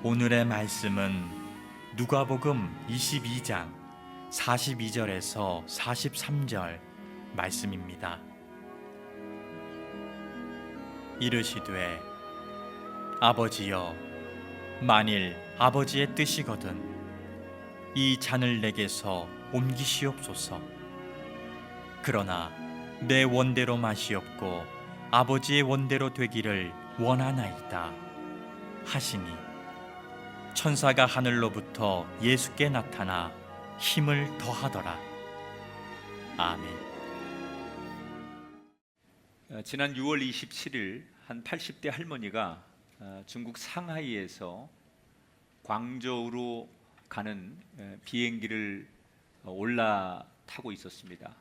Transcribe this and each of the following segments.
오늘의 말씀은 누가복음 22장 42절에서 43절 말씀입니다. 이르시되 아버지여, 만일 아버지의 뜻이거든 이 잔을 내게서 옮기시옵소서. 그러나 내 원대로 마시옵고 아버지의 원대로 되기를 원하나이다 하시니, 천사가 하늘로부터 예수께 나타나 힘을 더하더라. 아멘. 지난 6월 27일 한 80대 할머니가 중국 상하이에서 광저우로 가는 비행기를 올라타고 있었습니다.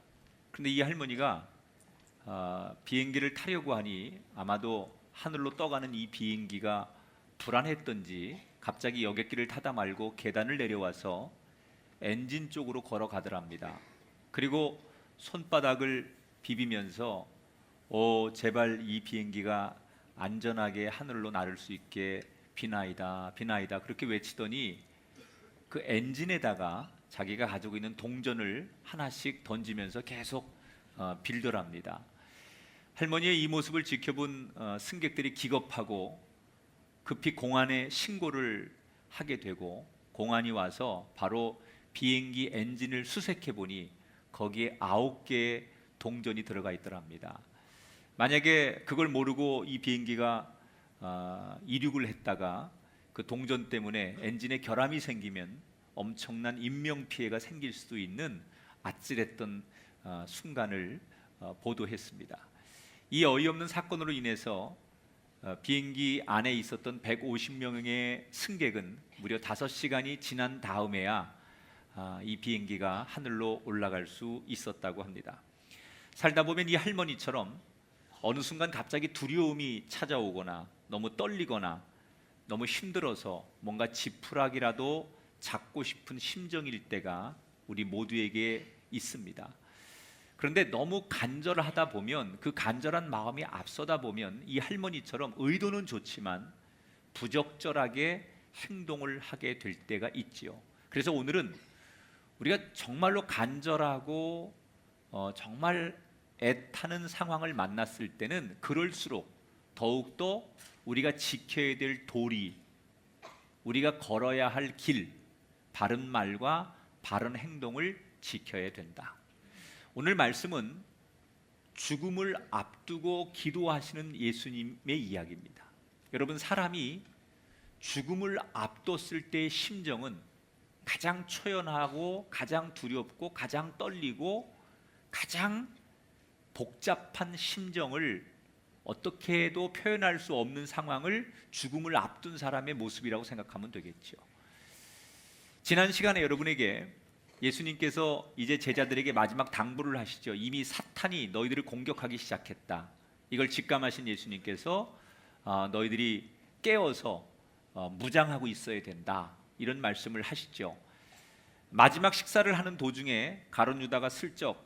그런데 이 할머니가 비행기를 타려고 하니 아마도 하늘로 떠가는 이 비행기가 불안했던지 갑자기 여객기를 타다 말고 계단을 내려와서 엔진 쪽으로 걸어가더랍니다. 그리고 손바닥을 비비면서 제발 이 비행기가 안전하게 하늘로 날을 수 있게 비나이다 비나이다 그렇게 외치더니 그 엔진에다가 자기가 가지고 있는 동전을 하나씩 던지면서 계속 빌더랍니다. 할머니의 이 모습을 지켜본 승객들이 기겁하고 급히 공안에 신고를 하게 되고, 공안이 와서 바로 비행기 엔진을 수색해 보니 거기에 9개의 동전이 들어가 있더랍니다. 만약에 그걸 모르고 이 비행기가 이륙을 했다가 그 동전 때문에 엔진에 결함이 생기면 엄청난 인명피해가 생길 수도 있는 아찔했던 순간을 보도했습니다. 이 어이없는 사건으로 인해서 비행기 안에 있었던 150명의 승객은 무려 5시간이 지난 다음에야 이 비행기가 하늘로 올라갈 수 있었다고 합니다. 살다 보면 이 할머니처럼 어느 순간 갑자기 두려움이 찾아오거나 너무 떨리거나 너무 힘들어서 뭔가 지푸라기라도 잡고 싶은 심정일 때가 우리 모두에게 있습니다. 그런데 너무 간절하다 보면, 그 간절한 마음이 앞서다 보면 이 할머니처럼 의도는 좋지만 부적절하게 행동을 하게 될 때가 있지요. 그래서 오늘은 우리가 정말로 간절하고 정말 애타는 상황을 만났을 때는 그럴수록 더욱더 우리가 지켜야 될 도리, 우리가 걸어야 할 길, 바른 말과 바른 행동을 지켜야 된다. 오늘 말씀은 죽음을 앞두고 기도하시는 예수님의 이야기입니다. 여러분, 사람이 죽음을 앞뒀을 때의 심정은 가장 초연하고 가장 두렵고 가장 떨리고 가장 복잡한 심정을 어떻게 해도 표현할 수 없는 상황을 죽음을 앞둔 사람의 모습이라고 생각하면 되겠죠. 지난 시간에 여러분에게 예수님께서 이제 제자들에게 마지막 당부를 하시죠. 이미 사탄이 너희들을 공격하기 시작했다. 이걸 직감하신 예수님께서 너희들이 깨어서 무장하고 있어야 된다, 이런 말씀을 하시죠. 마지막 식사를 하는 도중에 가룟 유다가 슬쩍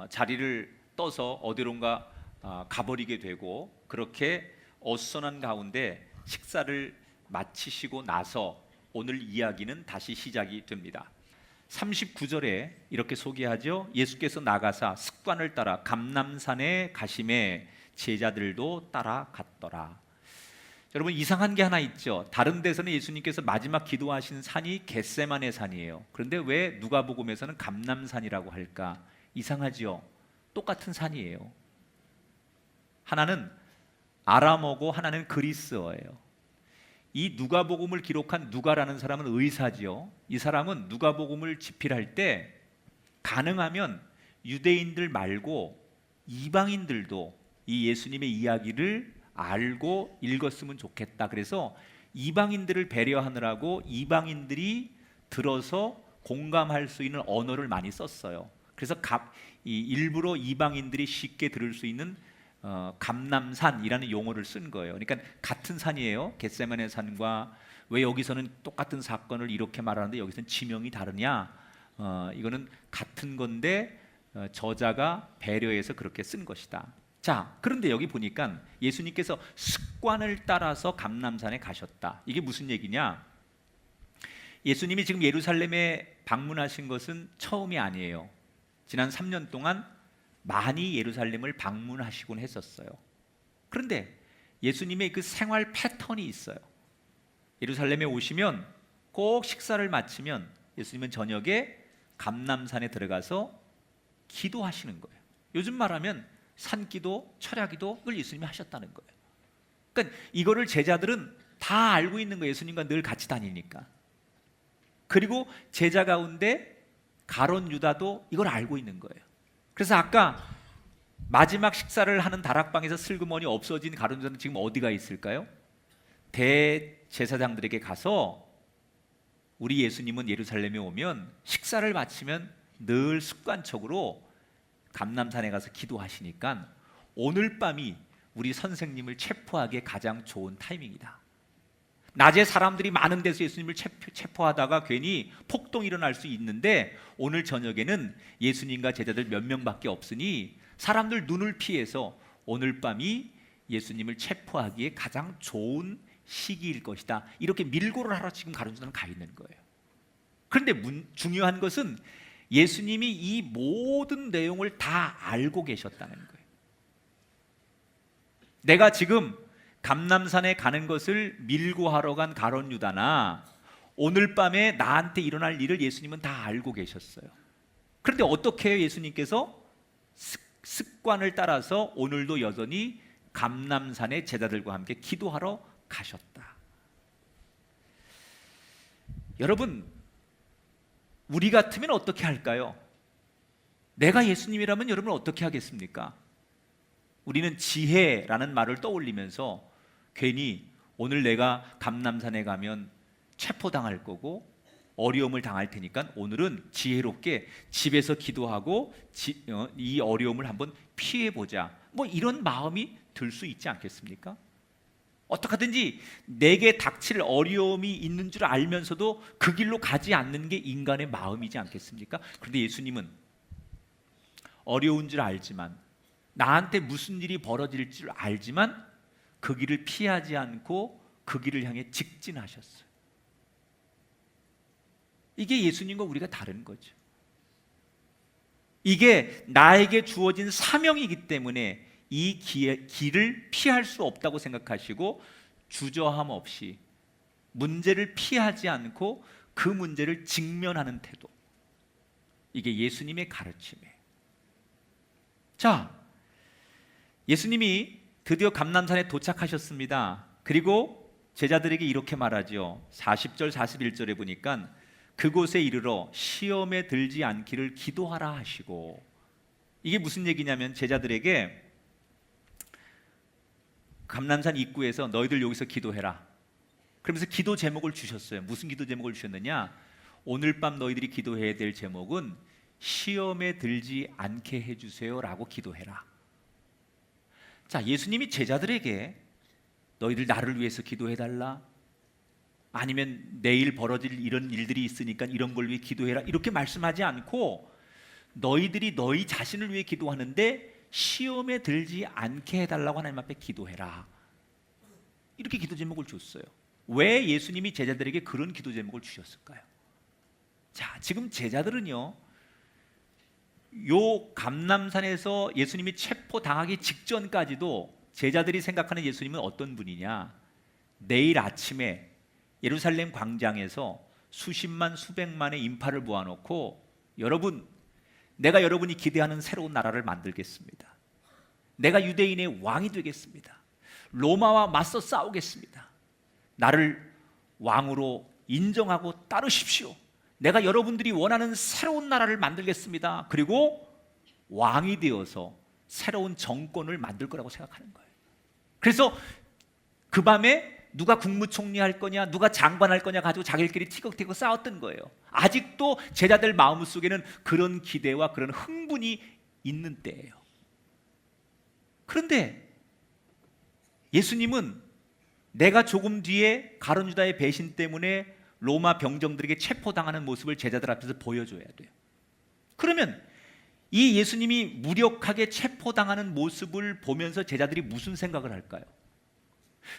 자리를 떠서 어디론가 가버리게 되고, 그렇게 어수선한 가운데 식사를 마치시고 나서 오늘 이야기는 다시 시작이 됩니다. 39절에 이렇게 소개하죠. 예수께서 나가사 습관을 따라 감람산에 가심에 제자들도 따라갔더라. 여러분, 이상한 게 하나 있죠. 다른 데서는 예수님께서 마지막 기도하신 산이 겟세마네 산이에요. 그런데 왜 누가복음에서는 감람산이라고 할까? 이상하죠. 똑같은 산이에요. 하나는 아람어고 하나는 그리스어예요. 이 누가복음을 기록한 누가라는 사람은 의사지요. 이 사람은 누가복음을 집필할 때 가능하면 유대인들 말고 이방인들도 이 예수님의 이야기를 알고 읽었으면 좋겠다. 그래서 이방인들을 배려하느라고 이방인들이 들어서 공감할 수 있는 언어를 많이 썼어요. 그래서 일부러 이방인들이 쉽게 들을 수 있는 감람산이라는 용어를 쓴 거예요. 그러니까 같은 산이에요. 겟세마네 산과. 왜 여기서는 똑같은 사건을 이렇게 말하는데 여기서는 지명이 다르냐? 이거는 같은 건데 저자가 배려해서 그렇게 쓴 것이다. 자, 그런데 여기 보니까 예수님께서 습관을 따라서 감람산에 가셨다. 이게 무슨 얘기냐? 예수님이 지금 예루살렘에 방문하신 것은 처음이 아니에요. 지난 3년 동안 많이 예루살렘을 방문하시곤 했었어요. 그런데 예수님의 그 생활 패턴이 있어요. 예루살렘에 오시면 꼭 식사를 마치면 예수님은 저녁에 감람산에 들어가서 기도하시는 거예요. 요즘 말하면 산기도, 철야기도를 예수님이 하셨다는 거예요. 그러니까 이거를 제자들은 다 알고 있는 거예요. 예수님과 늘 같이 다니니까. 그리고 제자 가운데 가룟 유다도 이걸 알고 있는 거예요. 그래서 아까 마지막 식사를 하는 다락방에서 슬그머니 없어진 가룟 유다는 지금 어디가 있을까요? 대제사장들에게 가서 우리 예수님은 예루살렘에 오면 식사를 마치면 늘 습관적으로 감람산에 가서 기도하시니까 오늘 밤이 우리 선생님을 체포하기에 가장 좋은 타이밍이다. 낮에 사람들이 많은 데서 예수님을 체포하다가 괜히 폭동이 일어날 수 있는데 오늘 저녁에는 예수님과 제자들 몇 명밖에 없으니 사람들 눈을 피해서 오늘 밤이 예수님을 체포하기에 가장 좋은 시기일 것이다. 이렇게 밀고를 하러 지금 가룟 유다는 가 있는 거예요. 그런데 중요한 것은 예수님이 이 모든 내용을 다 알고 계셨다는 거예요. 내가 지금 감람산에 가는 것을 밀고 하러 간 가룟 유다나 오늘 밤에 나한테 일어날 일을 예수님은 다 알고 계셨어요. 그런데 어떻게 해요? 예수님께서 습관을 따라서 오늘도 여전히 감람산에 제자들과 함께 기도하러 가셨다. 여러분, 우리 같으면 어떻게 할까요? 내가 예수님이라면 여러분 어떻게 하겠습니까? 우리는 지혜라는 말을 떠올리면서 괜히 오늘 내가 감람산에 가면 체포당할 거고 어려움을 당할 테니까 오늘은 지혜롭게 집에서 기도하고 이 어려움을 한번 피해보자, 뭐 이런 마음이 들 수 있지 않겠습니까? 어떻게 하든지 내게 닥칠 어려움이 있는 줄 알면서도 그 길로 가지 않는 게 인간의 마음이지 않겠습니까? 그런데 예수님은 어려운 줄 알지만 나한테 무슨 일이 벌어질 줄 알지만 그 길을 피하지 않고 그 길을 향해 직진하셨어요. 이게 예수님과 우리가 다른 거죠. 이게 나에게 주어진 사명이기 때문에 이 길을 피할 수 없다고 생각하시고 주저함 없이 문제를 피하지 않고 그 문제를 직면하는 태도, 이게 예수님의 가르침이에요. 자, 예수님이 드디어 감람산에 도착하셨습니다. 그리고 제자들에게 이렇게 말하죠. 40절 41절에 보니까 그곳에 이르러 시험에 들지 않기를 기도하라 하시고, 이게 무슨 얘기냐면 제자들에게 감람산 입구에서 너희들 여기서 기도해라, 그러면서 기도 제목을 주셨어요. 무슨 기도 제목을 주셨느냐? 오늘 밤 너희들이 기도해야 될 제목은 시험에 들지 않게 해주세요 라고 기도해라. 자, 예수님이 제자들에게 너희들 나를 위해서 기도해달라, 아니면 내일 벌어질 이런 일들이 있으니까 이런 걸 위해 기도해라, 이렇게 말씀하지 않고 너희들이 너희 자신을 위해 기도하는데 시험에 들지 않게 해달라고 하나님 앞에 기도해라, 이렇게 기도 제목을 줬어요. 왜 예수님이 제자들에게 그런 기도 제목을 주셨을까요? 자, 지금 제자들은요, 요 감람산에서 예수님이 체포당하기 직전까지도 제자들이 생각하는 예수님은 어떤 분이냐? 내일 아침에 예루살렘 광장에서 수십만 수백만의 인파를 모아놓고 여러분, 내가 여러분이 기대하는 새로운 나라를 만들겠습니다. 내가 유대인의 왕이 되겠습니다. 로마와 맞서 싸우겠습니다. 나를 왕으로 인정하고 따르십시오. 내가 여러분들이 원하는 새로운 나라를 만들겠습니다. 그리고 왕이 되어서 새로운 정권을 만들 거라고 생각하는 거예요. 그래서 그 밤에 누가 국무총리 할 거냐, 누가 장관 할 거냐 가지고 자기들끼리 티격태격 싸웠던 거예요. 아직도 제자들 마음속에는 그런 기대와 그런 흥분이 있는 때예요. 그런데 예수님은 내가 조금 뒤에 가룟 유다의 배신 때문에 로마 병정들에게 체포당하는 모습을 제자들 앞에서 보여줘야 돼요. 그러면 이 예수님이 무력하게 체포당하는 모습을 보면서 제자들이 무슨 생각을 할까요?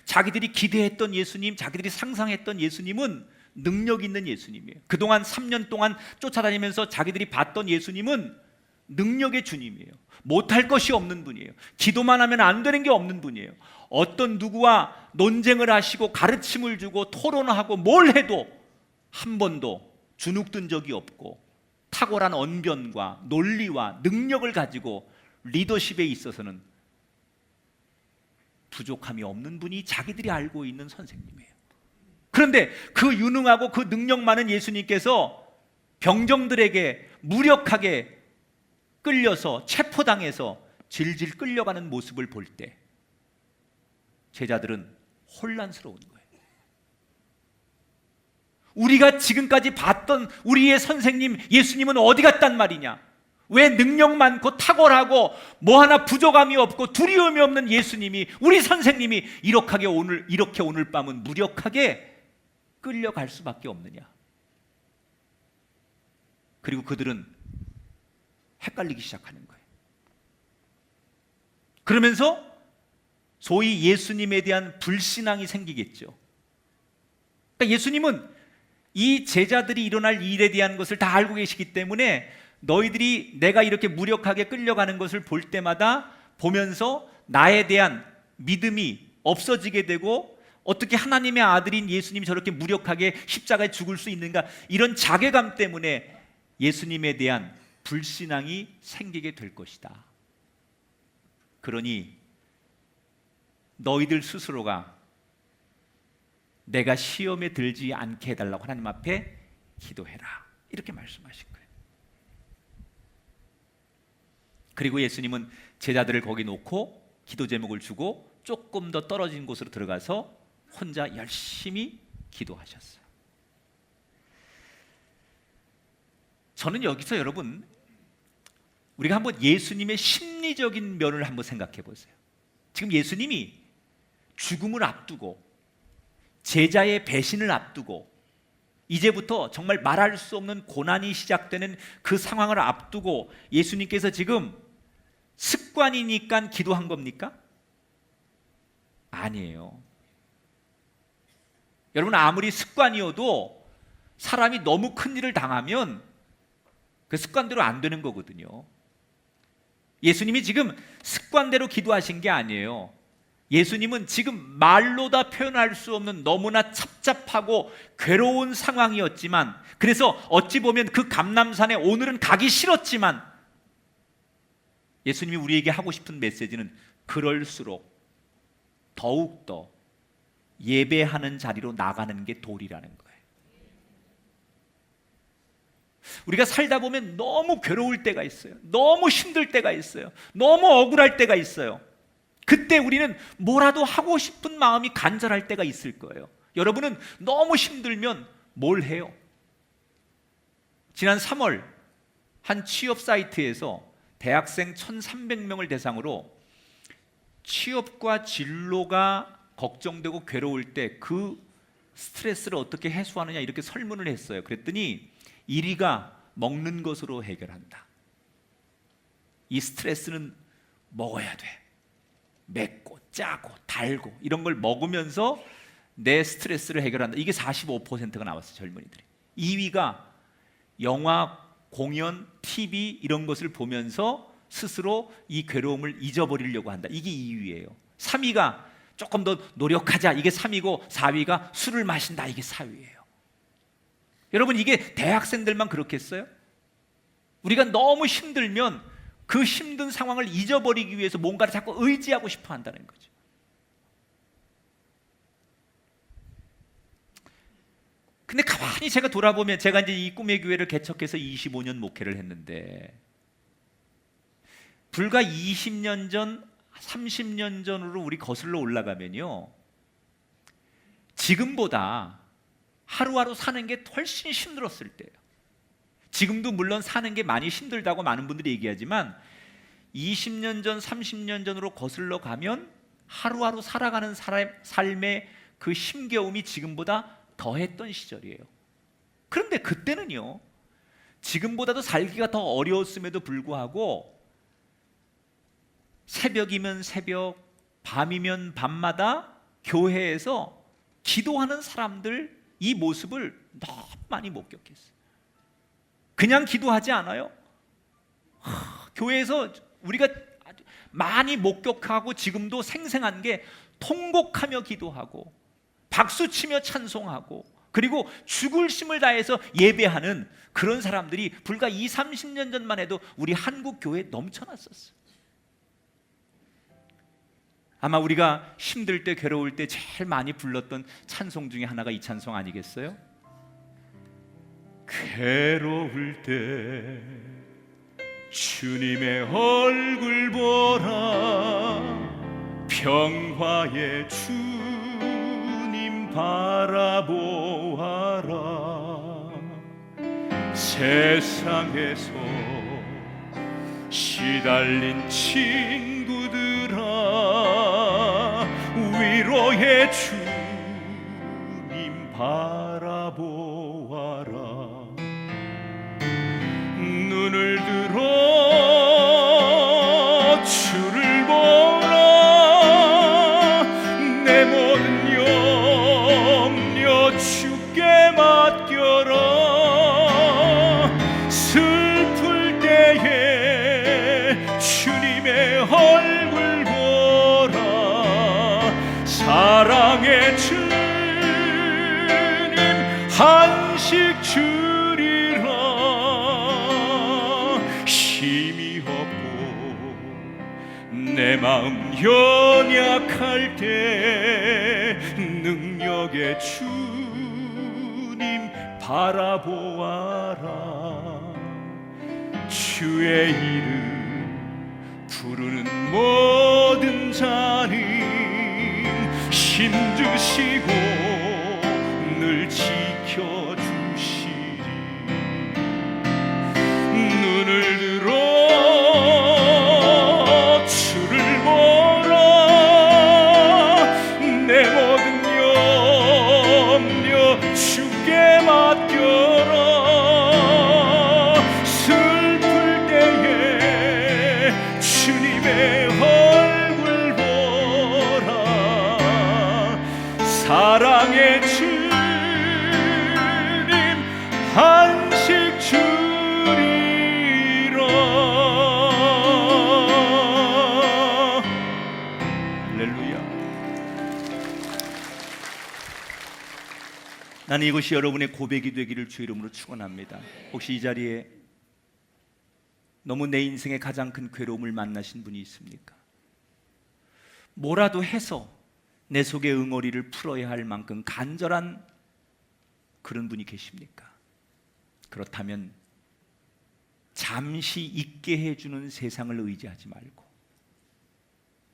자기들이 기대했던 예수님, 자기들이 상상했던 예수님은 능력 있는 예수님이에요. 그동안 3년 동안 쫓아다니면서 자기들이 봤던 예수님은 능력의 주님이에요. 못할 것이 없는 분이에요. 기도만 하면 안 되는 게 없는 분이에요. 어떤 누구와 논쟁을 하시고 가르침을 주고 토론하고 뭘 해도 한 번도 주눅든 적이 없고 탁월한 언변과 논리와 능력을 가지고 리더십에 있어서는 부족함이 없는 분이 자기들이 알고 있는 선생님이에요. 그런데 그 유능하고 그 능력 많은 예수님께서 병정들에게 무력하게 끌려서 체포당해서 질질 끌려가는 모습을 볼 때 제자들은 혼란스러운 거예요. 우리가 지금까지 봤던 우리의 선생님 예수님은 어디 갔단 말이냐? 왜 능력 많고 탁월하고 뭐 하나 부족함이 없고 두려움이 없는 예수님이, 우리 선생님이 이렇게 오늘 밤은 무력하게 끌려갈 수밖에 없느냐? 그리고 그들은 헷갈리기 시작하는 거예요. 그러면서 소위 예수님에 대한 불신앙이 생기겠죠. 그러니까 예수님은 이 제자들이 일어날 일에 대한 것을 다 알고 계시기 때문에 너희들이 내가 이렇게 무력하게 끌려가는 것을 볼 때마다 보면서 나에 대한 믿음이 없어지게 되고, 어떻게 하나님의 아들인 예수님이 저렇게 무력하게 십자가에 죽을 수 있는가, 이런 자괴감 때문에 예수님에 대한 불신앙이 생기게 될 것이다. 그러니 너희들 스스로가 내가 시험에 들지 않게 해달라고 하나님 앞에 기도해라, 이렇게 말씀하신 거예요. 그리고 예수님은 제자들을 거기 놓고 기도 제목을 주고 조금 더 떨어진 곳으로 들어가서 혼자 열심히 기도하셨어요. 저는 여기서 여러분, 우리가 한번 예수님의 심리적인 면을 한번 생각해 보세요. 지금 예수님이 죽음을 앞두고 제자의 배신을 앞두고 이제부터 정말 말할 수 없는 고난이 시작되는 그 상황을 앞두고 예수님께서 지금 습관이니까 기도한 겁니까? 아니에요. 여러분, 아무리 습관이어도 사람이 너무 큰 일을 당하면 그 습관대로 안 되는 거거든요. 예수님이 지금 습관대로 기도하신 게 아니에요. 예수님은 지금 말로 다 표현할 수 없는 너무나 답답하고 괴로운 상황이었지만, 그래서 어찌 보면 그 감람산에 오늘은 가기 싫었지만 예수님이 우리에게 하고 싶은 메시지는 그럴수록 더욱더 예배하는 자리로 나가는 게 도리라는 거예요. 우리가 살다 보면 너무 괴로울 때가 있어요. 너무 힘들 때가 있어요. 너무 억울할 때가 있어요. 그때 우리는 뭐라도 하고 싶은 마음이 간절할 때가 있을 거예요. 여러분은 너무 힘들면 뭘 해요? 지난 3월 한 취업 사이트에서 대학생 1,300명을 대상으로 취업과 진로가 걱정되고 괴로울 때 그 스트레스를 어떻게 해소하느냐, 이렇게 설문을 했어요. 그랬더니 1위가 먹는 것으로 해결한다. 이 스트레스는 먹어야 돼. 맵고 짜고 달고 이런 걸 먹으면서 내 스트레스를 해결한다. 이게 45%가 나왔어요, 젊은이들이. 2위가 영화, 공연, TV 이런 것을 보면서 스스로 이 괴로움을 잊어버리려고 한다. 이게 2위예요. 3위가 조금 더 노력하자. 이게 3위고 4위가 술을 마신다. 이게 4위예요. 여러분, 이게 대학생들만 그렇겠어요? 우리가 너무 힘들면 그 힘든 상황을 잊어버리기 위해서 뭔가를 자꾸 의지하고 싶어 한다는 거죠. 근데 가만히 제가 돌아보면, 제가 이제 이 꿈의 교회를 개척해서 25년 목회를 했는데, 불과 20년 전, 30년 전으로 우리 거슬러 올라가면요, 지금보다 하루하루 사는 게 훨씬 힘들었을 때예요. 지금도 물론 사는 게 많이 힘들다고 많은 분들이 얘기하지만 20년 전, 30년 전으로 거슬러 가면 하루하루 살아가는 삶의 그 힘겨움이 지금보다 더했던 시절이에요. 그런데 그때는요, 지금보다도 살기가 더 어려웠음에도 불구하고 새벽이면 새벽, 밤이면 밤마다 교회에서 기도하는 사람들 이 모습을 너무 많이 목격했어요. 그냥 기도하지 않아요. 교회에서 우리가 많이 목격하고 지금도 생생한 게 통곡하며 기도하고 박수치며 찬송하고 그리고 죽을 힘을 다해서 예배하는 그런 사람들이 불과 20-30년 전만 해도 우리 한국 교회에 넘쳐났었어요. 아마 우리가 힘들 때 괴로울 때 제일 많이 불렀던 찬송 중에 하나가 이 찬송 아니겠어요? 괴로울 때 주님의 얼굴 보라, 평화의 주님 바라보아라. 세상에서 시달린 친구들아, 위로의 주님 바라보아라. 눈을 들어 주를 보라, 내 모든 염려 주께 맡겨라. 슬플 때에 주님의 얼굴 보라, 사랑의 주님 한식 주리라. 힘이 없고 내 마음 연약할 때 능력의 주님 바라보아라. 주의 이름 부르는 모든 자는 힘주시고 늘 지켜주시리. 눈을 들어 주를 보라, 내 모든 염려 주께 맡겨라. 슬플 때에 주님의 얼굴 보라, 사랑의 주님 한식 주리라. 할렐루야. 나는 이것이 여러분의 고백이 되기를 주 이름으로 축원합니다. 혹시 이 자리에 너무 내 인생의 가장 큰 괴로움을 만나신 분이 있습니까? 뭐라도 해서 내 속의 응어리를 풀어야 할 만큼 간절한 그런 분이 계십니까? 그렇다면 잠시 잊게 해주는 세상을 의지하지 말고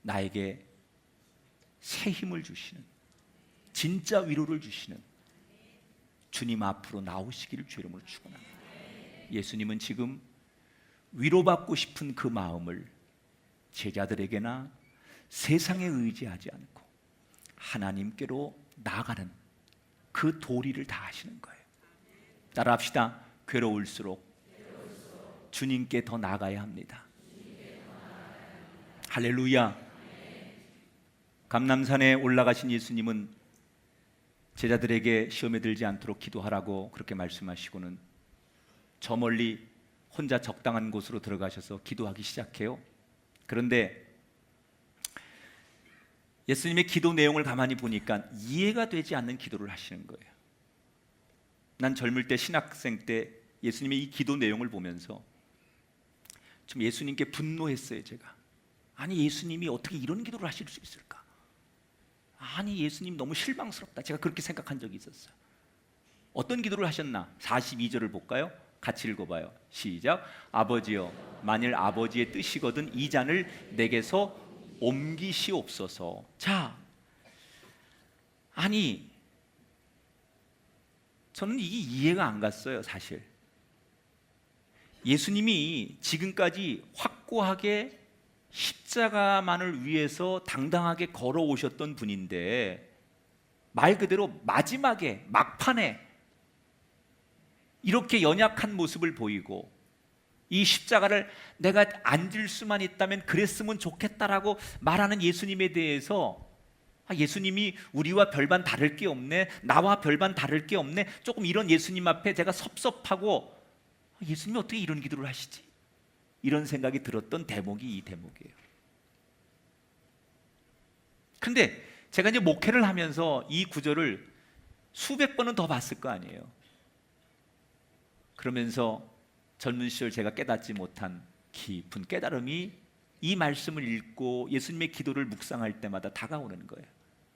나에게 새 힘을 주시는, 진짜 위로를 주시는 주님 앞으로 나오시기를 주 이름으로 축원합니다. 예수님은 지금 위로받고 싶은 그 마음을 제자들에게나 세상에 의지하지 않고 하나님께로 나아가는 그 도리를 다 하시는 거예요. 따라합시다. 괴로울수록 주님께 더 나아가야 합니다. 할렐루야. 감람산에 올라가신 예수님은 제자들에게 시험에 들지 않도록 기도하라고 그렇게 말씀하시고는 저 멀리 혼자 적당한 곳으로 들어가셔서 기도하기 시작해요. 그런데 예수님의 기도 내용을 가만히 보니까 이해가 되지 않는 기도를 하시는 거예요. 난 젊을 때 신학생 때 예수님의 이 기도 내용을 보면서 좀 예수님께 분노했어요. 제가 아니 예수님이 어떻게 이런 기도를 하실 수 있을까? 아니 예수님 너무 실망스럽다. 제가 그렇게 생각한 적이 있었어요. 어떤 기도를 하셨나? 42절을 볼까요? 같이 읽어봐요. 시작. 아버지여, 만일 아버지의 뜻이거든 이 잔을 내게서 옮기시옵소서. 자, 아니 저는 이게 이해가 안 갔어요. 사실 예수님이 지금까지 확고하게 십자가만을 위해서 당당하게 걸어오셨던 분인데 말 그대로 마지막에 막판에 이렇게 연약한 모습을 보이고 이 십자가를 내가 앉을 수만 있다면 그랬으면 좋겠다라고 말하는 예수님에 대해서 예수님이 우리와 별반 다를 게 없네, 나와 별반 다를 게 없네, 조금 이런 예수님 앞에 제가 섭섭하고 예수님이 어떻게 이런 기도를 하시지? 이런 생각이 들었던 대목이 이 대목이에요. 근데 제가 이제 목회를 하면서 이 구절을 수백 번은 더 봤을 거 아니에요. 그러면서 젊은 시절 제가 깨닫지 못한 깊은 깨달음이 이 말씀을 읽고 예수님의 기도를 묵상할 때마다 다가오는 거예요.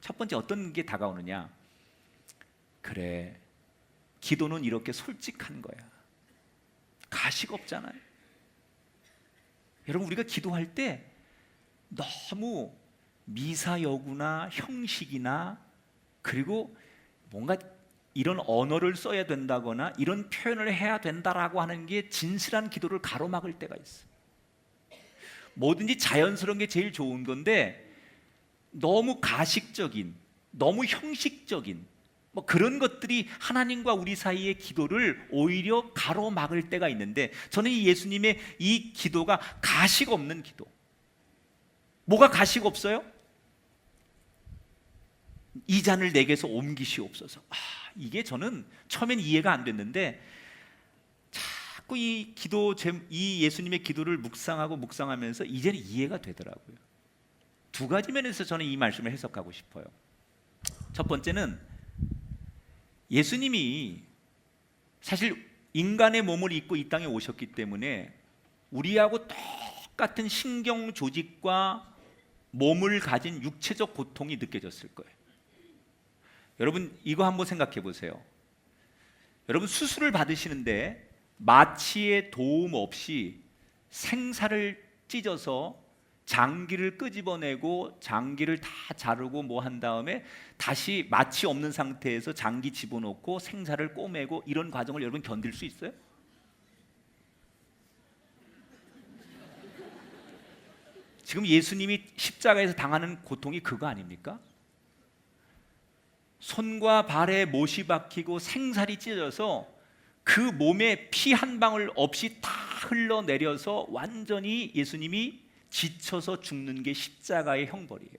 첫 번째 어떤 게 다가오느냐? 그래, 기도는 이렇게 솔직한 거야. 가식 없잖아요. 여러분, 우리가 기도할 때 너무 미사여구나 형식이나 그리고 뭔가 이런 언어를 써야 된다거나 이런 표현을 해야 된다라고 하는 게 진실한 기도를 가로막을 때가 있어요. 뭐든지 자연스러운 게 제일 좋은 건데 너무 가식적인, 너무 형식적인 뭐 그런 것들이 하나님과 우리 사이의 기도를 오히려 가로막을 때가 있는데, 저는 이 예수님의 이 기도가 가식 없는 기도. 뭐가 가식 없어요? 이 잔을 내게서 옮기시옵소서. 이게 저는 처음엔 이해가 안 됐는데 자꾸 이 예수님의 기도를 묵상하면서 이제는 이해가 되더라고요. 두 가지 면에서 저는 이 말씀을 해석하고 싶어요. 첫 번째는 예수님이 사실 인간의 몸을 입고 이 땅에 오셨기 때문에 우리하고 똑같은 신경 조직과 몸을 가진 육체적 고통이 느껴졌을 거예요. 여러분, 이거 한번 생각해 보세요. 여러분, 수술을 받으시는데 마취의 도움 없이 생사를 찢어서 장기를 끄집어내고 장기를 다 자르고 뭐 한 다음에 다시 마취 없는 상태에서 장기 집어넣고 생사를 꼬매고 이런 과정을 여러분 견딜 수 있어요? 지금 예수님이 십자가에서 당하는 고통이 그거 아닙니까? 손과 발에 못이 박히고 생살이 찢어져서 그 몸에 피 한 방울 없이 다 흘러내려서 완전히 예수님이 지쳐서 죽는 게 십자가의 형벌이에요.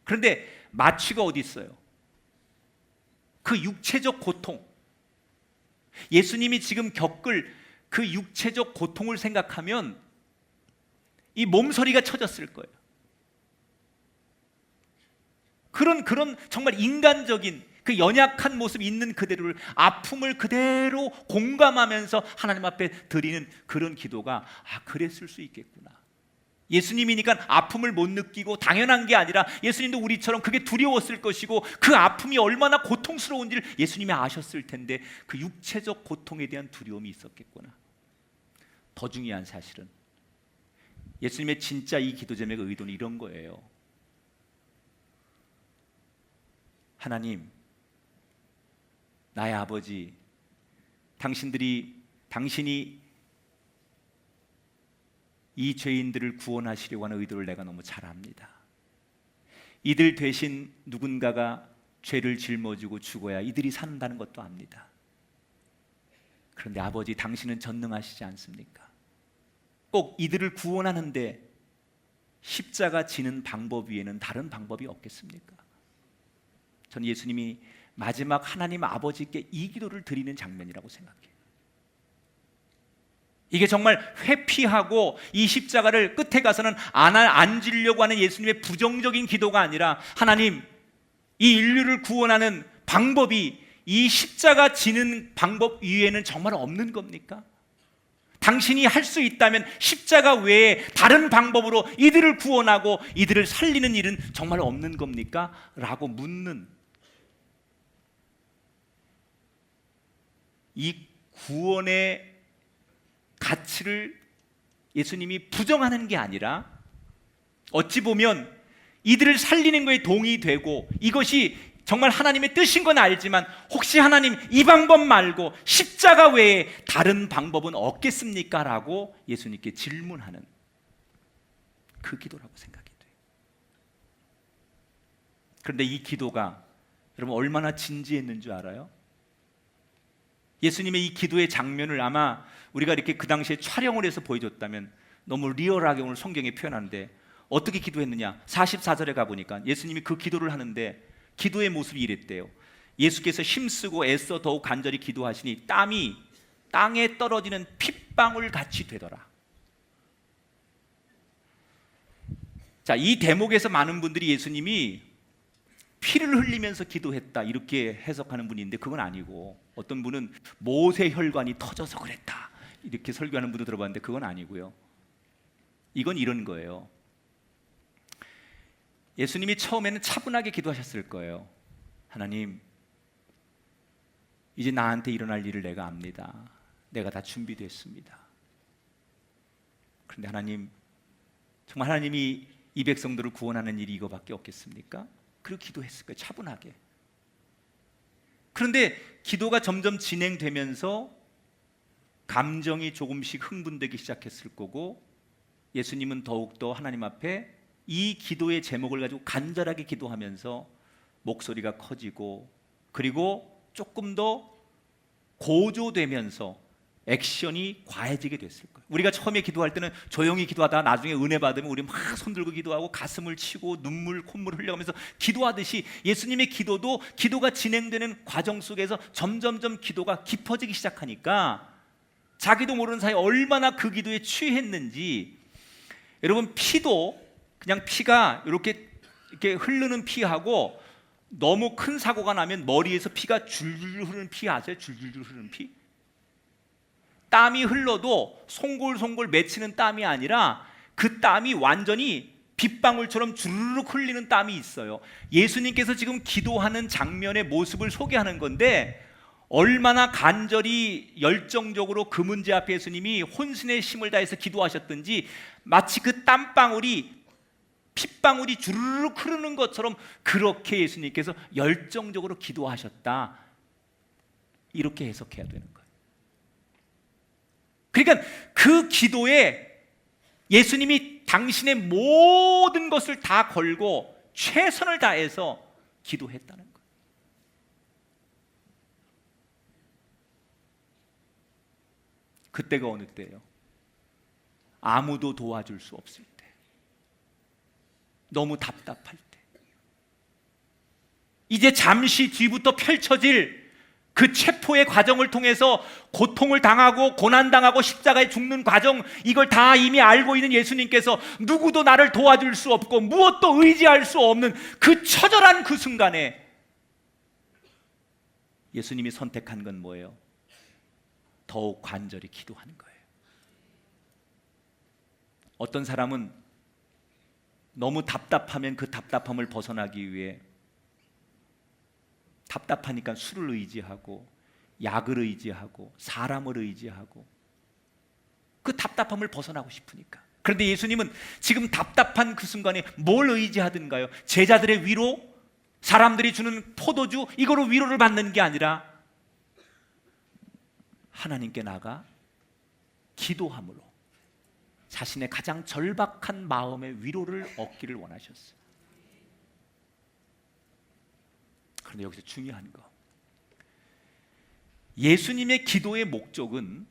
그런데 마취가 어디 있어요? 그 육체적 고통, 예수님이 지금 겪을 그 육체적 고통을 생각하면 이 몸서리가 쳐졌을 거예요. 그런 정말 인간적인 그 연약한 모습 있는 그대로를, 아픔을 그대로 공감하면서 하나님 앞에 드리는 그런 기도가 그랬을 수 있겠구나. 예수님이니까 아픔을 못 느끼고 당연한 게 아니라 예수님도 우리처럼 그게 두려웠을 것이고 그 아픔이 얼마나 고통스러운지를 예수님이 아셨을 텐데 그 육체적 고통에 대한 두려움이 있었겠구나. 더 중요한 사실은 예수님의 진짜 이 기도 제목의 의도는 이런 거예요. 하나님, 나의 아버지, 당신이 이 죄인들을 구원하시려고 하는 의도를 내가 너무 잘 압니다. 이들 대신 누군가가 죄를 짊어지고 죽어야 이들이 산다는 것도 압니다. 그런데 아버지, 당신은 전능하시지 않습니까? 꼭 이들을 구원하는데 십자가 지는 방법 위에는 다른 방법이 없겠습니까? 저는 예수님이 마지막 하나님 아버지께 이 기도를 드리는 장면이라고 생각해요. 이게 정말 회피하고 이 십자가를 끝에 가서는 안 지려고 하는 예수님의 부정적인 기도가 아니라, 하나님, 이 인류를 구원하는 방법이 이 십자가 지는 방법 위에는 정말 없는 겁니까? 당신이 할 수 있다면 십자가 외에 다른 방법으로 이들을 구원하고 이들을 살리는 일은 정말 없는 겁니까? 라고 묻는 이 구원의 가치를 예수님이 부정하는 게 아니라 어찌 보면 이들을 살리는 거에 동의되고 이것이 정말 하나님의 뜻인 건 알지만 혹시 하나님 이 방법 말고 십자가 외에 다른 방법은 없겠습니까? 라고 예수님께 질문하는 그 기도라고 생각이 돼요. 그런데 이 기도가 여러분 얼마나 진지했는 줄 알아요? 예수님의 이 기도의 장면을 아마 우리가 이렇게 그 당시에 촬영을 해서 보여줬다면 너무 리얼하게 오늘 성경에 표현하는데, 어떻게 기도했느냐? 44절에 가보니까 예수님이 그 기도를 하는데 기도의 모습이 이랬대요. 예수께서 힘쓰고 애써 더욱 간절히 기도하시니 땀이 땅에 떨어지는 핏방울 같이 되더라. 자, 이 대목에서 많은 분들이 예수님이 피를 흘리면서 기도했다 이렇게 해석하는 분이 있는데, 그건 아니고, 어떤 분은 모세 혈관이 터져서 그랬다 이렇게 설교하는 분도 들어봤는데 그건 아니고요. 이건 이런 거예요. 예수님이 처음에는 차분하게 기도하셨을 거예요. 하나님, 이제 나한테 일어날 일을 내가 압니다. 내가 다 준비됐습니다. 그런데 하나님, 정말 하나님이 이 백성들을 구원하는 일이 이거밖에 없겠습니까? 그리고 기도했을 거예요, 차분하게. 그런데 기도가 점점 진행되면서 감정이 조금씩 흥분되기 시작했을 거고, 예수님은 더욱더 하나님 앞에 이 기도의 제목을 가지고 간절하게 기도하면서 목소리가 커지고, 그리고 조금 더 고조되면서 액션이 과해지게 됐을 거예요. 우리가 처음에 기도할 때는 조용히 기도하다가 나중에 은혜 받으면 우리 막 손들고 기도하고 가슴을 치고 눈물, 콧물 흘려가면서 기도하듯이, 예수님의 기도도 기도가 진행되는 과정 속에서 점점점 기도가 깊어지기 시작하니까 자기도 모르는 사이에 얼마나 그 기도에 취했는지. 여러분, 피도 그냥 피가 이렇게 흐르는 피하고 너무 큰 사고가 나면 머리에서 피가 줄줄 흐르는 피 아세요? 줄줄 흐르는 피? 땀이 흘러도 송골송골 맺히는 땀이 아니라 그 땀이 완전히 빗방울처럼 주르륵 흘리는 땀이 있어요. 예수님께서 지금 기도하는 장면의 모습을 소개하는 건데, 얼마나 간절히 열정적으로 그 문제 앞에 예수님이 혼신의 힘을 다해서 기도하셨든지, 마치 그 땀방울이 핏방울이 주르륵 흐르는 것처럼 그렇게 예수님께서 열정적으로 기도하셨다, 이렇게 해석해야 되는 거예요. 그러니까 그 기도에 예수님이 당신의 모든 것을 다 걸고 최선을 다해서 기도했다는 거예요. 그때가 어느 때예요? 아무도 도와줄 수 없을 때, 너무 답답할 때, 이제 잠시 뒤부터 펼쳐질 그 체포의 과정을 통해서 고통을 당하고 고난당하고 십자가에 죽는 과정, 이걸 다 이미 알고 있는 예수님께서 누구도 나를 도와줄 수 없고 무엇도 의지할 수 없는 그 처절한 그 순간에 예수님이 선택한 건 뭐예요? 더욱 간절히 기도하는 거예요. 어떤 사람은 너무 답답하면 그 답답함을 벗어나기 위해 답답하니까 술을 의지하고 약을 의지하고 사람을 의지하고, 그 답답함을 벗어나고 싶으니까. 그런데 예수님은 지금 답답한 그 순간에 뭘 의지하든가요? 제자들의 위로, 사람들이 주는 포도주, 이거로 위로를 받는 게 아니라 하나님께 나가 기도함으로 자신의 가장 절박한 마음의 위로를 얻기를 원하셨어요. 그런데 여기서 중요한 거, 예수님의 기도의 목적은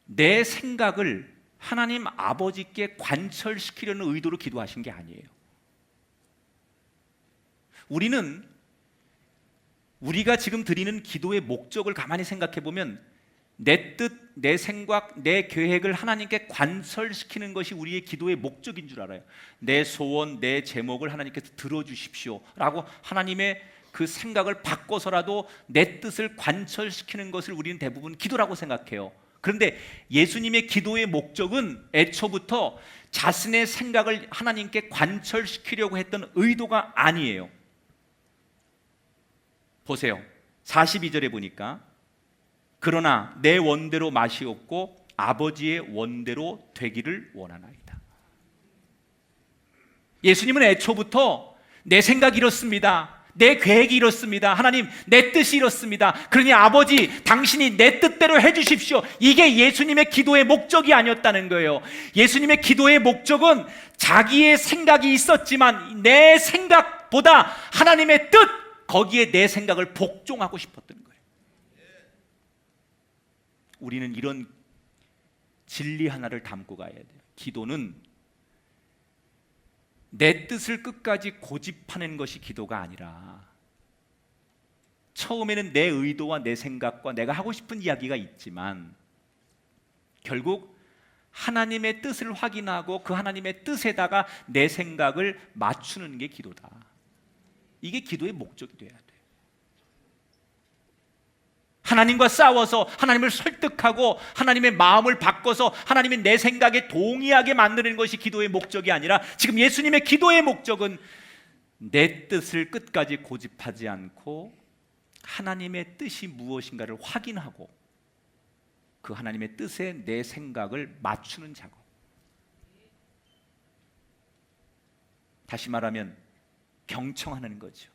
내 생각을 하나님 아버지께 관철시키려는 의도로 기도하신 게 아니에요. 우리가 지금 드리는 기도의 목적을 가만히 생각해 보면, 내 뜻, 내 생각, 내 계획을 하나님께 관철시키는 것이 우리의 기도의 목적인 줄 알아요. 내 소원, 내 제목을 하나님께서 들어주십시오 라고 하나님의 그 생각을 바꿔서라도 내 뜻을 관철시키는 것을 우리는 대부분 기도라고 생각해요. 그런데 예수님의 기도의 목적은 애초부터 자신의 생각을 하나님께 관철시키려고 했던 의도가 아니에요. 보세요, 42절에 보니까 그러나 내 원대로 마시옵고 아버지의 원대로 되기를 원하나이다. 예수님은 애초부터 내 생각이 이렇습니다, 내 계획이 이렇습니다, 하나님 내 뜻이 이렇습니다, 그러니 아버지 당신이 내 뜻대로 해주십시오, 이게 예수님의 기도의 목적이 아니었다는 거예요. 예수님의 기도의 목적은 자기의 생각이 있었지만 내 생각보다 하나님의 뜻, 거기에 내 생각을 복종하고 싶었던 거예요. 우리는 이런 진리 하나를 담고 가야 돼요. 기도는 내 뜻을 끝까지 고집하는 것이 기도가 아니라, 처음에는 내 의도와 내 생각과 내가 하고 싶은 이야기가 있지만 결국 하나님의 뜻을 확인하고 그 하나님의 뜻에다가 내 생각을 맞추는 게 기도다. 이게 기도의 목적이 돼야 돼. 하나님과 싸워서 하나님을 설득하고 하나님의 마음을 바꿔서 하나님의 내 생각에 동의하게 만드는 것이 기도의 목적이 아니라, 지금 예수님의 기도의 목적은 내 뜻을 끝까지 고집하지 않고 하나님의 뜻이 무엇인가를 확인하고 그 하나님의 뜻에 내 생각을 맞추는 작업. 다시 말하면 경청하는 거죠.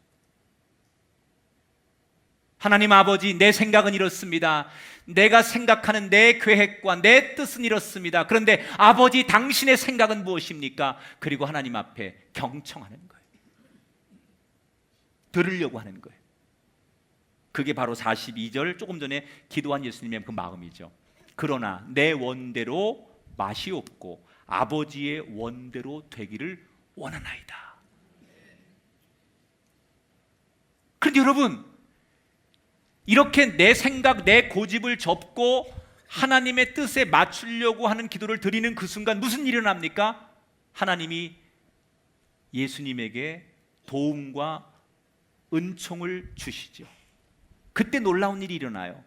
하나님 아버지, 내 생각은 이렇습니다. 내가 생각하는 내 계획과 내 뜻은 이렇습니다. 그런데 아버지, 당신의 생각은 무엇입니까? 그리고 하나님 앞에 경청하는 거예요. 들으려고 하는 거예요. 그게 바로 42절 조금 전에 기도한 예수님의 그 마음이죠. 그러나 내 원대로 마시옵고 아버지의 원대로 되기를 원하나이다. 그런데 여러분, 이렇게 내 생각, 내 고집을 접고 하나님의 뜻에 맞추려고 하는 기도를 드리는 그 순간 무슨 일이 일어납니까? 하나님이 예수님에게 도움과 은총을 주시죠. 그때 놀라운 일이 일어나요.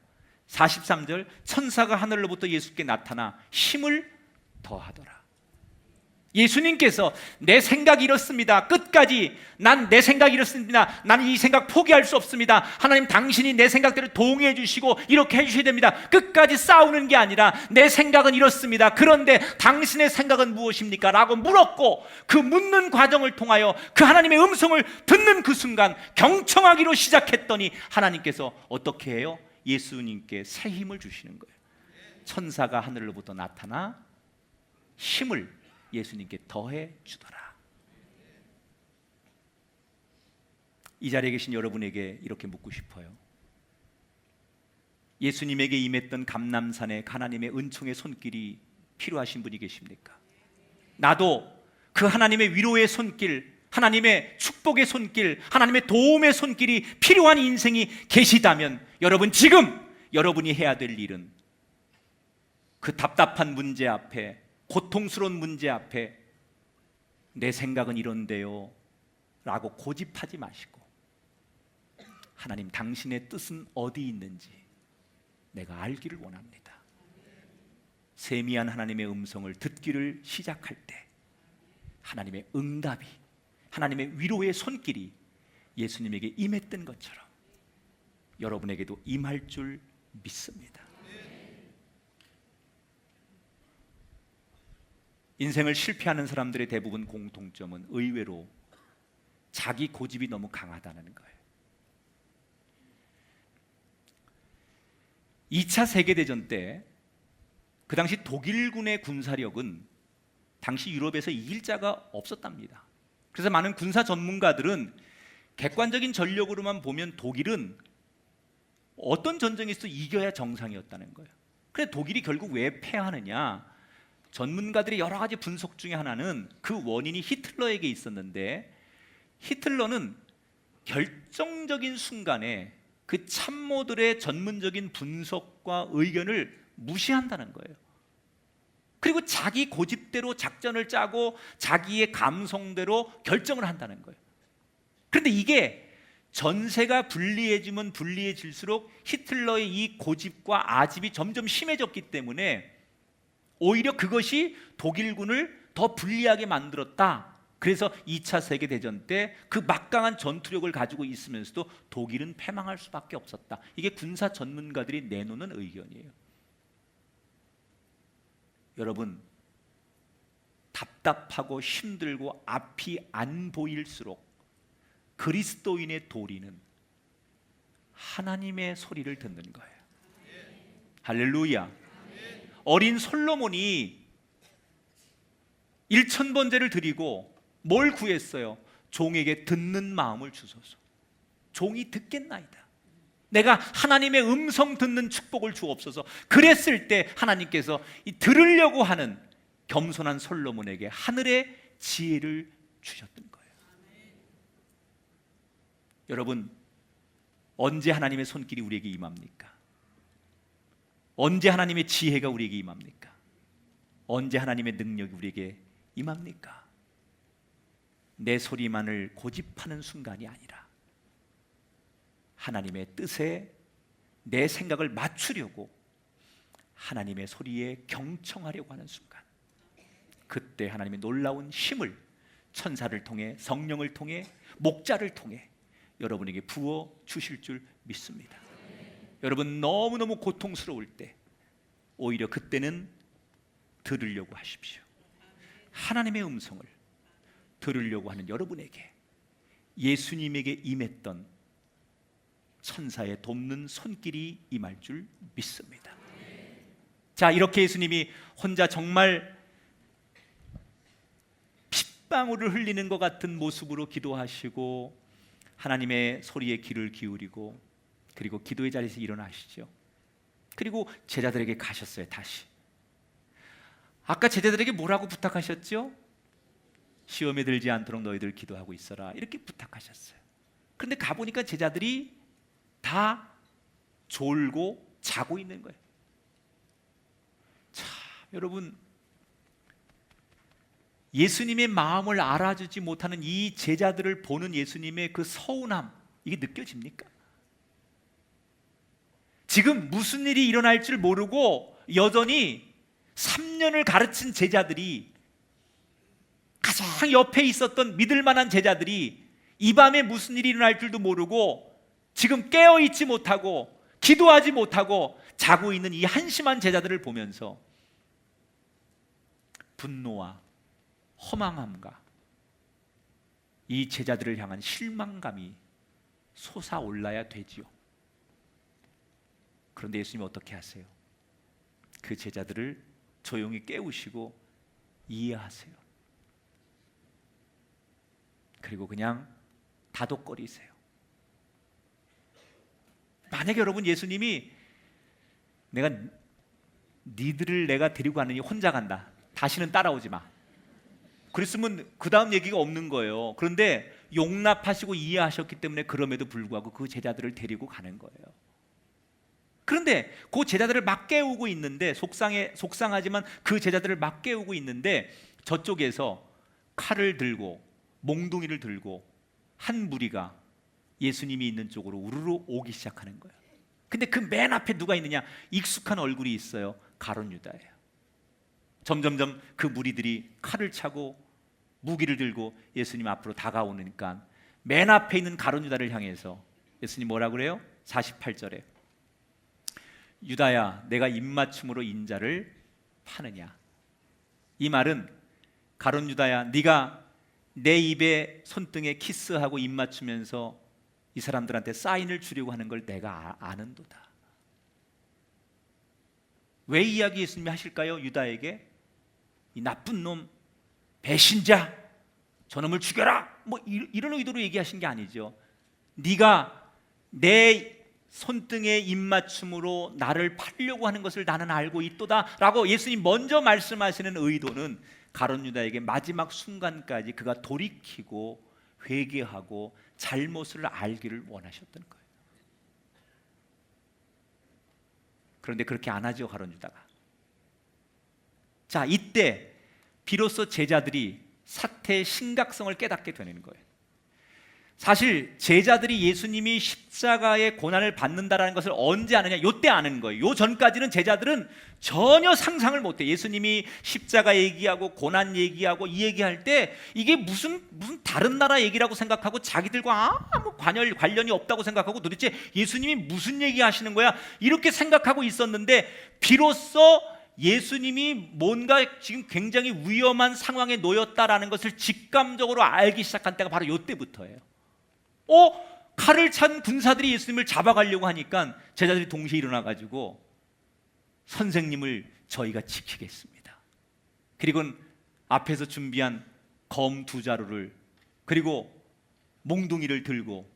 43절, 천사가 하늘로부터 예수께 나타나 힘을 더하더라. 예수님께서 내 생각이 이렇습니다. 끝까지 난 내 생각이 이렇습니다. 나는 이 생각 포기할 수 없습니다. 하나님, 당신이 내 생각대로 동의해 주시고 이렇게 해 주셔야 됩니다. 끝까지 싸우는 게 아니라 내 생각은 이렇습니다. 그런데 당신의 생각은 무엇입니까? 라고 물었고, 그 묻는 과정을 통하여 그 하나님의 음성을 듣는 그 순간 경청하기로 시작했더니 하나님께서 어떻게 해요? 예수님께 새 힘을 주시는 거예요. 천사가 하늘로부터 나타나 힘을 예수님께 더해 주더라. 이 자리에 계신 여러분에게 이렇게 묻고 싶어요. 예수님에게 임했던 감람산에 하나님의 은총의 손길이 필요하신 분이 계십니까? 나도 그 하나님의 위로의 손길, 하나님의 축복의 손길, 하나님의 도움의 손길이 필요한 인생이 계시다면, 여러분, 지금 여러분이 해야 될 일은 그 답답한 문제 앞에, 고통스러운 문제 앞에 내 생각은 이런데요 라고 고집하지 마시고, 하나님, 당신의 뜻은 어디 있는지 내가 알기를 원합니다. 세미한 하나님의 음성을 듣기를 시작할 때 하나님의 응답이, 하나님의 위로의 손길이 예수님에게 임했던 것처럼 여러분에게도 임할 줄 믿습니다. 인생을 실패하는 사람들의 대부분 공통점은 의외로 자기 고집이 너무 강하다는 거예요. 2차 세계대전 때 그 당시 독일군의 군사력은 당시 유럽에서 이길 자가 없었답니다. 그래서 많은 군사 전문가들은 객관적인 전력으로만 보면 독일은 어떤 전쟁에서도 이겨야 정상이었다는 거예요. 그래서 독일이 결국 왜 패하느냐? 전문가들의 여러 가지 분석 중에 하나는 그 원인이 히틀러에게 있었는데, 히틀러는 결정적인 순간에 그 참모들의 전문적인 분석과 의견을 무시한다는 거예요. 그리고 자기 고집대로 작전을 짜고 자기의 감성대로 결정을 한다는 거예요. 그런데 이게 전세가 불리해지면 불리해질수록 히틀러의 이 고집과 아집이 점점 심해졌기 때문에 오히려 그것이 독일군을 더 불리하게 만들었다. 그래서 2차 세계대전 때 그 막강한 전투력을 가지고 있으면서도 독일은 패망할 수밖에 없었다. 이게 군사 전문가들이 내놓는 의견이에요. 여러분, 답답하고 힘들고 앞이 안 보일수록 그리스도인의 도리는 하나님의 소리를 듣는 거예요. 할렐루야. 어린 솔로몬이 1000번제를 드리고 뭘 구했어요? 종에게 듣는 마음을 주소서. 종이 듣겠나이다. 내가 하나님의 음성 듣는 축복을 주옵소서. 그랬을 때 하나님께서 이 들으려고 하는 겸손한 솔로몬에게 하늘의 지혜를 주셨던 거예요. 여러분, 언제 하나님의 손길이 우리에게 임합니까? 언제 하나님의 지혜가 우리에게 임합니까? 언제 하나님의 능력이 우리에게 임합니까? 내 소리만을 고집하는 순간이 아니라 하나님의 뜻에 내 생각을 맞추려고 하나님의 소리에 경청하려고 하는 순간, 그때 하나님의 놀라운 힘을 천사를 통해, 성령을 통해, 목자를 통해 여러분에게 부어 주실 줄 믿습니다. 여러분, 너무너무 고통스러울 때 오히려 그때는 들으려고 하십시오. 하나님의 음성을 들으려고 하는 여러분에게 예수님에게 임했던 천사의 돕는 손길이 임할 줄 믿습니다. 자, 이렇게 예수님이 혼자 정말 핏방울을 흘리는 것 같은 모습으로 기도하시고 하나님의 소리에 귀를 기울이고 그리고 기도의 자리에서 일어나시죠. 그리고 제자들에게 가셨어요. 다시 아까 제자들에게 뭐라고 부탁하셨죠? 시험에 들지 않도록 너희들 기도하고 있어라, 이렇게 부탁하셨어요. 그런데 가보니까 제자들이 다 졸고 자고 있는 거예요. 참, 여러분, 예수님의 마음을 알아주지 못하는 이 제자들을 보는 예수님의 그 서운함, 이게 느껴집니까? 지금 무슨 일이 일어날 줄 모르고 여전히 3년을 가르친 제자들이, 가장 옆에 있었던 믿을 만한 제자들이 이 밤에 무슨 일이 일어날 줄도 모르고 지금 깨어있지 못하고 기도하지 못하고 자고 있는 이 한심한 제자들을 보면서 분노와 허망함과 이 제자들을 향한 실망감이 솟아올라야 되지요. 그런데 예수님이 어떻게 하세요? 그 제자들을 조용히 깨우시고 이해하세요. 그리고 그냥 다독거리세요. 만약에 여러분, 예수님이 니들을 내가 데리고 가느니 혼자 간다, 다시는 따라오지 마, 그랬으면 그 다음 얘기가 없는 거예요. 그런데 용납하시고 이해하셨기 때문에 그럼에도 불구하고 그 제자들을 데리고 가는 거예요. 그런데 그 제자들을 막 깨우고 있는데, 속상하지만 그 제자들을 막 깨우고 있는데 저쪽에서 칼을 들고 몽둥이를 들고 한 무리가 예수님이 있는 쪽으로 우르르 오기 시작하는 거예요. 근데 그 맨 앞에 누가 있느냐? 익숙한 얼굴이 있어요. 가룟 유다예요. 점점점 그 무리들이 칼을 차고 무기를 들고 예수님 앞으로 다가오니까 맨 앞에 있는 가룟 유다를 향해서 예수님 뭐라 그래요? 48절에 유다야, 내가 입맞춤으로 인자를 파느냐? 이 말은 가룟 유다야, 네가 내 입에 손등에 키스하고 입맞추면서 이 사람들한테 사인을 주려고 하는 걸 내가 아는도다. 왜 이야기 예수님이 하실까요? 유다에게 이 나쁜 놈, 배신자, 저놈을 죽여라, 뭐 이런 의도로 얘기하신 게 아니죠. 네가 내 손등에 입맞춤으로 나를 팔려고 하는 것을 나는 알고 있도다 라고 예수님 먼저 말씀하시는 의도는 가룟 유다에게 마지막 순간까지 그가 돌이키고 회개하고 잘못을 알기를 원하셨던 거예요. 그런데 그렇게 안 하죠, 가룟 유다가. 자, 이때 비로소 제자들이 사태의 심각성을 깨닫게 되는 거예요. 사실 제자들이 예수님이 십자가의 고난을 받는다라는 것을 언제 아느냐? 요때 아는 거예요. 요 전까지는 제자들은 전혀 상상을 못해. 예수님이 십자가 얘기하고 고난 얘기하고 이 얘기할 때 이게 무슨 다른 나라 얘기라고 생각하고 자기들과 아무 관련이 없다고 생각하고 도대체 예수님이 무슨 얘기하시는 거야? 이렇게 생각하고 있었는데 비로소 예수님이 뭔가 지금 굉장히 위험한 상황에 놓였다라는 것을 직감적으로 알기 시작한 때가 바로 요때부터예요. 칼을 찬 군사들이 예수님을 잡아가려고 하니까 제자들이 동시에 일어나가지고 선생님을 저희가 지키겠습니다. 그리고 앞에서 준비한 검 2자루를 그리고 몽둥이를 들고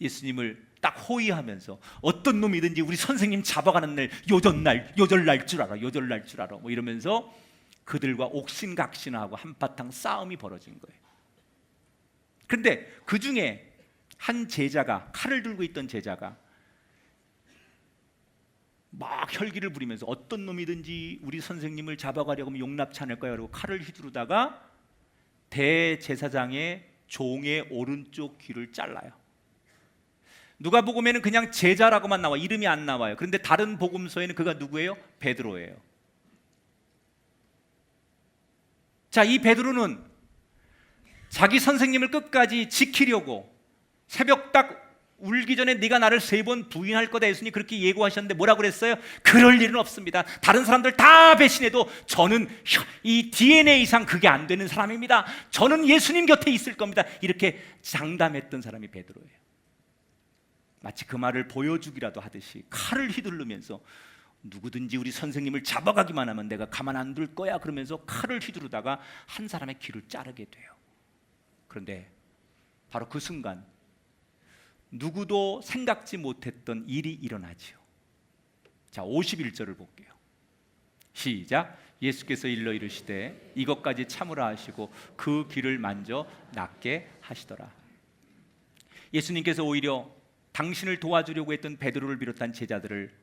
예수님을 딱 호위하면서 어떤 놈이든지 우리 선생님 잡아가는 날 요절날 줄 알아, 요절날 줄 알아, 뭐 이러면서 그들과 옥신각신하고 한바탕 싸움이 벌어진 거예요. 그런데 그 중에 한 제자가, 칼을 들고 있던 제자가 막 혈기를 부리면서 어떤 놈이든지 우리 선생님을 잡아가려고 하면 용납치 않을 거야, 그러고 칼을 휘두르다가 대제사장의 종의 오른쪽 귀를 잘라요. 누가복음에는 그냥 제자라고만 나와, 이름이 안 나와요. 그런데 다른 복음서에는 그가 누구예요? 베드로예요. 자, 이 베드로는 자기 선생님을 끝까지 지키려고 새벽 딱 울기 전에 네가 나를 3번 부인할 거다, 예수님 그렇게 예고하셨는데 뭐라고 그랬어요? 그럴 일은 없습니다. 다른 사람들 다 배신해도 저는 이 DNA상 그게 안 되는 사람입니다. 저는 예수님 곁에 있을 겁니다. 이렇게 장담했던 사람이 베드로예요. 마치 그 말을 보여주기라도 하듯이 칼을 휘두르면서 누구든지 우리 선생님을 잡아가기만 하면 내가 가만 안 둘 거야 그러면서 칼을 휘두르다가 한 사람의 귀를 자르게 돼요. 그런데 바로 그 순간 누구도 생각지 못했던 일이 일어나지요. 자, 51절을 볼게요. 시작. 예수께서 일러 이르시되 이것까지 참으라 하시고 그 귀를 만져 낫게 하시더라. 예수님께서 오히려 당신을 도와주려고 했던 베드로를 비롯한 제자들을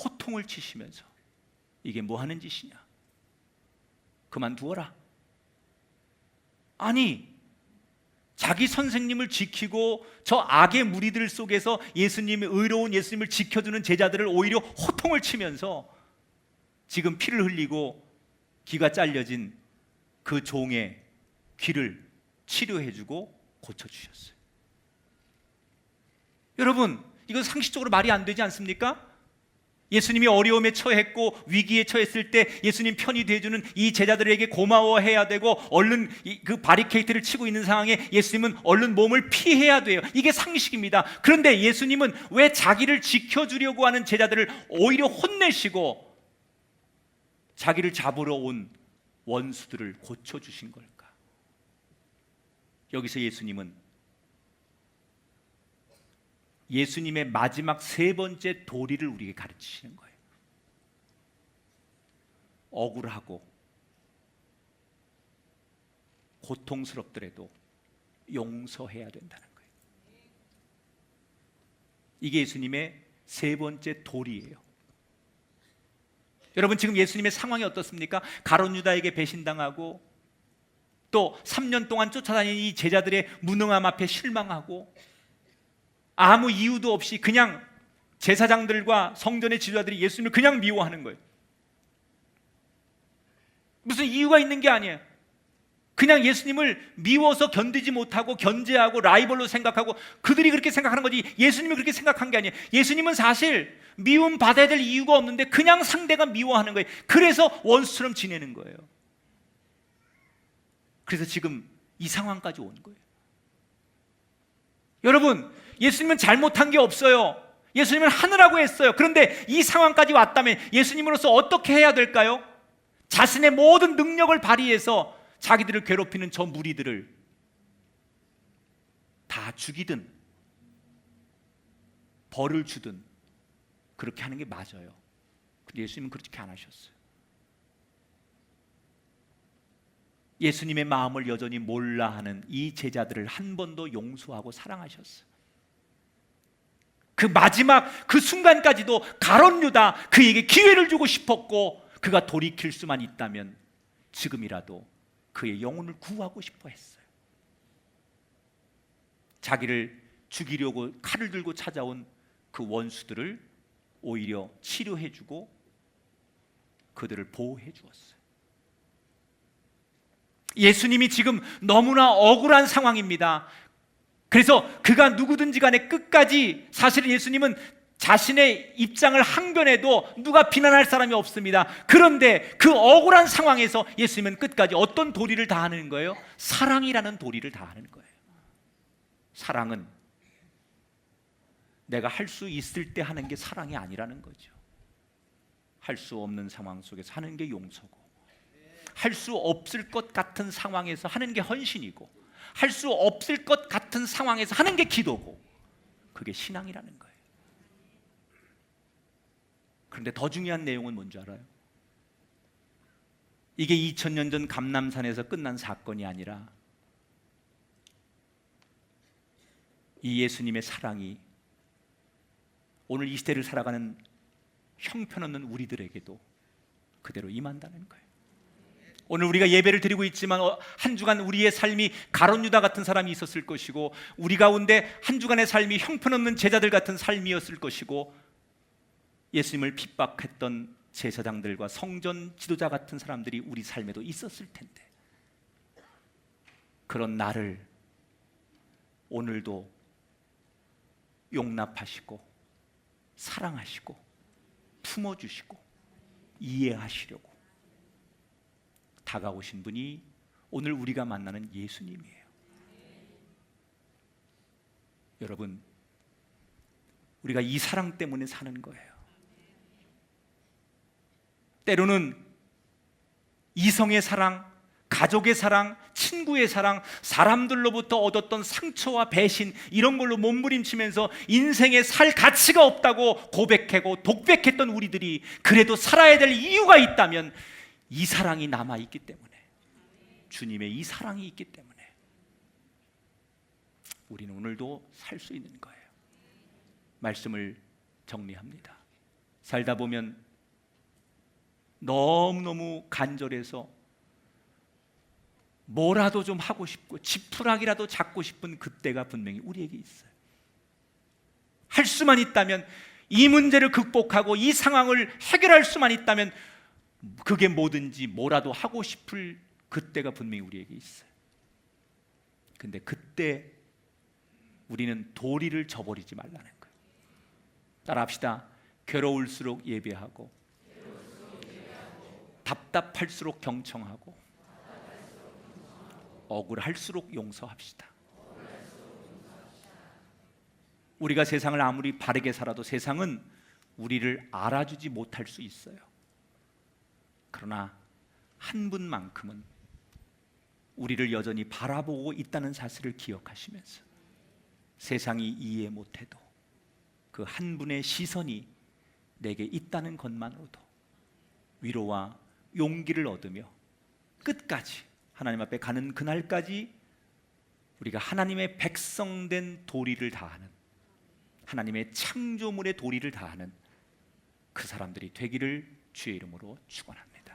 호통을 치시면서 이게 뭐 하는 짓이냐, 그만두어라. 아니, 자기 선생님을 지키고 저 악의 무리들 속에서 예수님의 의로운 예수님을 지켜주는 제자들을 오히려 호통을 치면서 지금 피를 흘리고 귀가 잘려진 그 종의 귀를 치료해주고 고쳐주셨어요. 여러분, 이건 상식적으로 말이 안 되지 않습니까? 예수님이 어려움에 처했고 위기에 처했을 때 예수님 편이 돼주는 이 제자들에게 고마워해야 되고 얼른 그 바리케이트를 치고 있는 상황에 예수님은 얼른 몸을 피해야 돼요. 이게 상식입니다. 그런데 예수님은 왜 자기를 지켜주려고 하는 제자들을 오히려 혼내시고 자기를 잡으러 온 원수들을 고쳐주신 걸까? 여기서 예수님은 예수님의 마지막 3번째 도리를 우리에게 가르치시는 거예요. 억울하고 고통스럽더라도 용서해야 된다는 거예요. 이게 예수님의 3번째 도리예요. 여러분, 지금 예수님의 상황이 어떻습니까? 가룟 유다에게 배신당하고 또 3년 동안 쫓아다니는 이 제자들의 무능함 앞에 실망하고 아무 이유도 없이 그냥 제사장들과 성전의 지도자들이 예수님을 그냥 미워하는 거예요. 무슨 이유가 있는 게 아니에요. 그냥 예수님을 미워서 견디지 못하고 견제하고 라이벌로 생각하고 그들이 그렇게 생각하는 거지 예수님이 그렇게 생각한 게 아니에요. 예수님은 사실 미움 받아야 될 이유가 없는데 그냥 상대가 미워하는 거예요. 그래서 원수처럼 지내는 거예요. 그래서 지금 이 상황까지 온 거예요. 여러분, 예수님은 잘못한 게 없어요. 예수님은 하느라고 했어요. 그런데 이 상황까지 왔다면 예수님으로서 어떻게 해야 될까요? 자신의 모든 능력을 발휘해서 자기들을 괴롭히는 저 무리들을 다 죽이든 벌을 주든 그렇게 하는 게 맞아요. 근데 예수님은 그렇게 안 하셨어요. 예수님의 마음을 여전히 몰라 하는 이 제자들을 한 번 더 용서하고 사랑하셨어요. 그 마지막 그 순간까지도 가룟 유다 그에게 기회를 주고 싶었고 그가 돌이킬 수만 있다면 지금이라도 그의 영혼을 구하고 싶어 했어요. 자기를 죽이려고 칼을 들고 찾아온 그 원수들을 오히려 치료해주고 그들을 보호해 주었어요. 예수님이 지금 너무나 억울한 상황입니다. 그래서 그가 누구든지 간에 끝까지 사실 예수님은 자신의 입장을 항변해도 누가 비난할 사람이 없습니다. 그런데 그 억울한 상황에서 예수님은 끝까지 어떤 도리를 다하는 거예요? 사랑이라는 도리를 다하는 거예요. 사랑은 내가 할 수 있을 때 하는 게 사랑이 아니라는 거죠. 할 수 없는 상황 속에서 하는 게 용서고 할 수 없을 것 같은 상황에서 하는 게 헌신이고 할 수 없을 것 같은 상황에서 하는 게 기도고 그게 신앙이라는 거예요. 그런데 더 중요한 내용은 뭔지 알아요? 이게 2000년 전 감람산에서 끝난 사건이 아니라 이 예수님의 사랑이 오늘 이 시대를 살아가는 형편없는 우리들에게도 그대로 임한다는 거예요. 오늘 우리가 예배를 드리고 있지만 한 주간 우리의 삶이 가룟 유다 같은 사람이 있었을 것이고, 우리 가운데 한 주간의 삶이 형편없는 제자들 같은 삶이었을 것이고, 예수님을 핍박했던 제사장들과 성전 지도자 같은 사람들이 우리 삶에도 있었을 텐데, 그런 나를 오늘도 용납하시고 사랑하시고 품어주시고 이해하시려고 다가오신 분이 오늘 우리가 만나는 예수님이에요. 여러분, 우리가 이 사랑 때문에 사는 거예요. 때로는 이성의 사랑, 가족의 사랑, 친구의 사랑, 사람들로부터 얻었던 상처와 배신, 이런 걸로 몸부림치면서 인생에 살 가치가 없다고 고백하고 독백했던 우리들이 그래도 살아야 될 이유가 있다면 이 사랑이 남아있기 때문에, 주님의 이 사랑이 있기 때문에 우리는 오늘도 살 수 있는 거예요. 말씀을 정리합니다. 살다 보면 너무너무 간절해서 뭐라도 좀 하고 싶고 지푸라기라도 잡고 싶은 그때가 분명히 우리에게 있어요. 할 수만 있다면, 이 문제를 극복하고 이 상황을 해결할 수만 있다면 그게 뭐든지 뭐라도 하고 싶을 그때가 분명히 우리에게 있어요. 근데 그때 우리는 도리를 저버리지 말라는 거예요. 따라합시다. 괴로울수록 예배하고, 답답할수록 경청하고, 억울할수록 용서합시다. 우리가 세상을 아무리 바르게 살아도 세상은 우리를 알아주지 못할 수 있어요. 그러나 한 분만큼은 우리를 여전히 바라보고 있다는 사실을 기억하시면서 세상이 이해 못해도 그 한 분의 시선이 내게 있다는 것만으로도 위로와 용기를 얻으며 끝까지 하나님 앞에 가는 그날까지 우리가 하나님의 백성된 도리를 다하는, 하나님의 창조물의 도리를 다하는 그 사람들이 되기를 주의 이름으로 축원합니다.